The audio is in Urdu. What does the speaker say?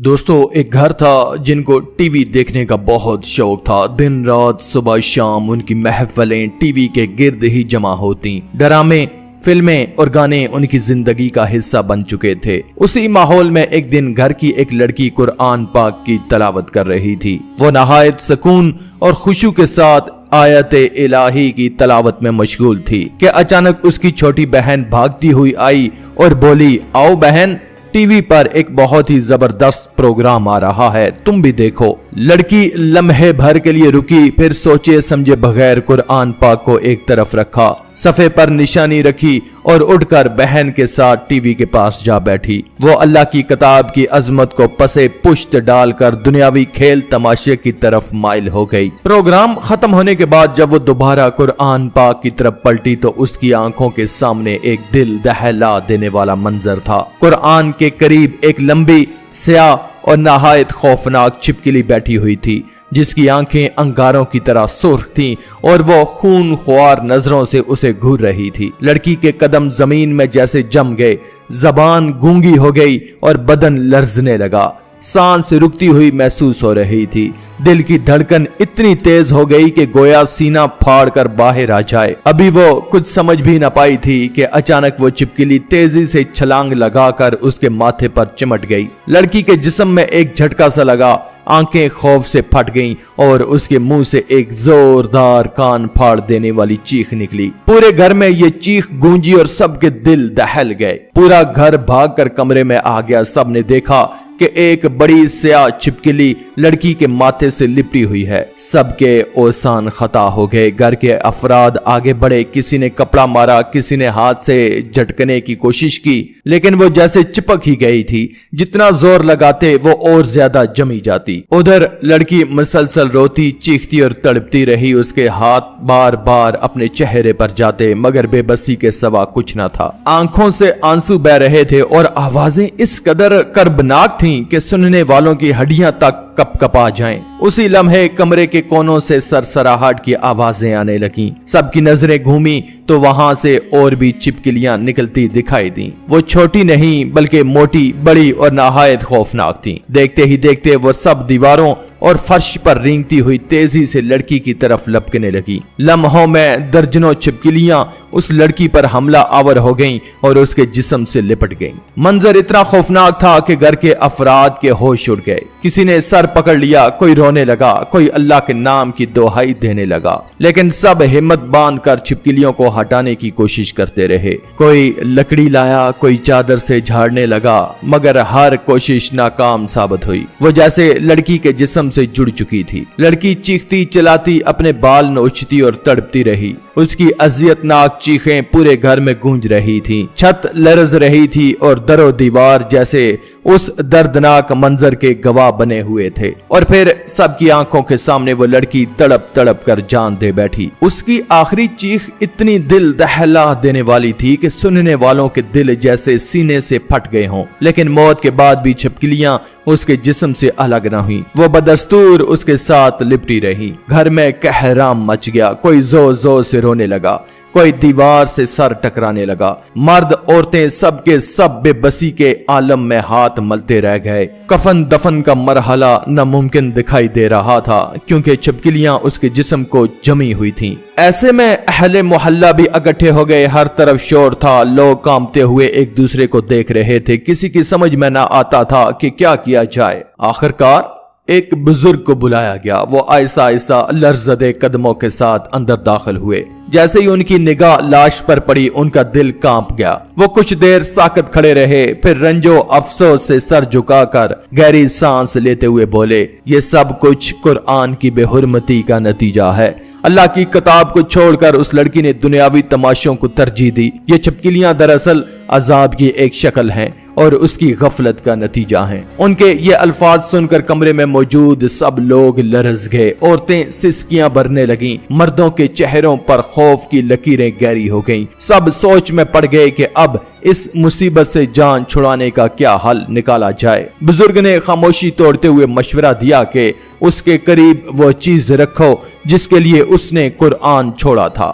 دوستو ایک گھر تھا جن کو ٹی وی دیکھنے کا بہت شوق تھا۔ دن رات صبح شام ان کی محفلیں ٹی وی کے گرد ہی جمع ہوتی۔ ڈرامے، فلمیں اور گانے ان کی زندگی کا حصہ بن چکے تھے۔ اسی ماحول میں ایک دن گھر کی ایک لڑکی قرآن پاک کی تلاوت کر رہی تھی۔ وہ نہایت سکون اور خشوع کے ساتھ آیت الہی کی تلاوت میں مشغول تھی کہ اچانک اس کی چھوٹی بہن بھاگتی ہوئی آئی اور بولی، آؤ بہن، ٹی وی پر ایک بہت ہی زبردست پروگرام آ رہا ہے، تم بھی دیکھو۔ لڑکی لمحے بھر کے لیے رکی، پھر سوچے سمجھے بغیر قرآن پاک کو ایک طرف رکھا، صفحے پر نشانی رکھی اور اٹھ کر بہن کے ساتھ ٹی وی کے پاس جا بیٹھی۔ وہ اللہ کی کتاب کی عظمت کو پسے پشت ڈال کر دنیاوی کھیل تماشے کی طرف مائل ہو گئی۔ پروگرام ختم ہونے کے بعد جب وہ دوبارہ قرآن پاک کی طرف پلٹی تو اس کی آنکھوں کے سامنے ایک دل دہلا دینے والا منظر تھا۔ قرآن کے قریب ایک لمبی، سیاہ اور نہایت خوفناک چھپکلی بیٹھی ہوئی تھی، جس کی آنکھیں انگاروں کی طرح سرخ تھیں اور وہ خون خوار نظروں سے اسے گھور رہی تھی۔ لڑکی کے قدم زمین میں جیسے جم گئے، زبان گونگی ہو گئی اور بدن لرزنے لگا، سانس رکتی ہوئی محسوس ہو رہی تھی۔ دل کی دھڑکن اتنی تیز ہو گئی کہ گویا سینہ پھاڑ کر باہر آ جائے۔ ابھی وہ کچھ سمجھ بھی نہ پائی تھی کہ اچانک وہ چھپکلی تیزی سے چھلانگ لگا کر اس کے ماتھے پر چمٹ گئی۔ لڑکی کے جسم میں ایک جھٹکا سا لگا، آنکھیں خوف سے پھٹ گئیں اور اس کے منہ سے ایک زوردار کان پھاڑ دینے والی چیخ نکلی۔ پورے گھر میں یہ چیخ گونجی اور سب کے دل دہل گئے۔ پورا گھر بھاگ کر کمرے میں آ گیا۔ سب نے دیکھا کہ ایک بڑی سیاہ چھپکلی لڑکی کے ماتھے سے لپٹی ہوئی ہے۔ سب کے اوسان خطا ہو گئے۔ گھر کے افراد آگے بڑھے، کسی نے کپڑا مارا، کسی نے ہاتھ سے جھٹکنے کی کوشش کی، لیکن وہ جیسے چپک ہی گئی تھی۔ جتنا زور لگاتے وہ اور زیادہ جمی جاتی۔ ادھر لڑکی مسلسل روتی، چیختی اور تڑپتی رہی۔ اس کے ہاتھ بار بار اپنے چہرے پر جاتے، مگر بے بسی کے سوا کچھ نہ تھا۔ آنکھوں سے آنسو بہ رہے تھے اور آوازیں اس قدر کربناک تھیں کہ سننے والوں کی ہڈیاں تک کپ کپا جائیں۔ اسی لمحے کمرے کے کونوں سے سرسراہٹ کی آوازیں آنے لگیں۔ سب کی نظریں گھومی تو وہاں سے اور بھی چھپکلیاں نکلتی دکھائی دیں۔ وہ چھوٹی نہیں بلکہ موٹی، بڑی اور نہایت خوفناک تھیں۔ دیکھتے ہی دیکھتے وہ سب دیواروں اور فرش پر رینگتی ہوئی تیزی سے لڑکی کی طرف لپکنے لگی۔ لمحوں میں درجنوں چھپکلیاں اس لڑکی پر حملہ آور ہو گئیں اور اس کے جسم سے لپٹ گئیں۔ منظر اتنا خوفناک تھا کہ گھر کے افراد کے ہوش اڑ گئے۔ کسی نے سر پکڑ لیا، کوئی رونے لگا، کوئی اللہ کے نام کی دہائی دینے لگا، لیکن سب ہمت باندھ کر چھپکلیوں کو ہٹانے کی کوشش کرتے رہے۔ کوئی لکڑی لایا، کوئی چادر سے جھاڑنے لگا، مگر ہر کوشش ناکام ثابت ہوئی۔ وہ جیسے لڑکی کے جسم سے جڑ چکی تھی۔ لڑکی چیختی چلاتی اپنے بال نوچتی اور تڑپتی رہی۔ اس کی اذیت ناک چیخیں پورے گھر میں گونج رہی تھی۔ چھت لرز رہی تھی اور در و دیوار جیسے اس دردناک منظر کے گواہ بنے ہوئے تھے۔ اور پھر سب کی آنکھوں کے سامنے وہ لڑکی تڑپ تڑپ کر جان دے بیٹھی۔ اس کی آخری چیخ اتنی دل دہلا دینے والی تھی کہ سننے والوں کے دل جیسے سینے سے پھٹ گئے ہوں، لیکن موت کے بعد بھی چھپکلیاں اس کے جسم سے الگ نہ ہوئی۔ وہ بدستور اس کے ساتھ لپٹی رہی۔ گھر میں قہرام مچ گیا۔ کوئی زور زور سے رونے لگا، کوئی دیوار سے سر ٹکرانے لگا۔ مرد عورتیں سب کے سب بے بسی کے عالم میں ہاتھ ملتے رہ گئے۔ کفن دفن کا مرحلہ ناممکن دکھائی دے رہا تھا کیونکہ چھپکلیاں اس کے جسم کو جمی ہوئی تھیں۔ ایسے میں اہل محلہ بھی اکٹھے ہو گئے۔ ہر طرف شور تھا، لوگ کانپتے ہوئے ایک دوسرے کو دیکھ رہے تھے۔ کسی کی سمجھ میں نہ آتا تھا کہ کیا کیا جائے۔ آخرکار ایک بزرگ کو بلایا گیا۔ وہ آہستہ آہستہ لرزدے قدموں کے ساتھ اندر داخل ہوئے۔ جیسے ہی ان کی نگاہ لاش پر پڑی، ان کا دل کانپ گیا۔ وہ کچھ دیر ساکت کھڑے رہے، پھر رنج و افسوس سے سر جھکا کر گہری سانس لیتے ہوئے بولے، یہ سب کچھ قرآن کی بے حرمتی کا نتیجہ ہے۔ اللہ کی کتاب کو چھوڑ کر اس لڑکی نے دنیاوی تماشوں کو ترجیح دی۔ یہ چھپکلیاں دراصل عذاب کی ایک شکل ہیں اور اس کی غفلت کا نتیجہ ہیں۔ ان کے یہ الفاظ سن کر کمرے میں موجود سب لوگ لرز گئے۔ عورتیں سسکیاں بھرنے لگیں، مردوں کے چہروں پر خوف کی لکیریں گہری ہو گئیں۔ سب سوچ میں پڑ گئے کہ اب اس مصیبت سے جان چھڑانے کا کیا حل نکالا جائے۔ بزرگ نے خاموشی توڑتے ہوئے مشورہ دیا کہ اس کے قریب وہ چیز رکھو جس کے لیے اس نے قرآن چھوڑا تھا۔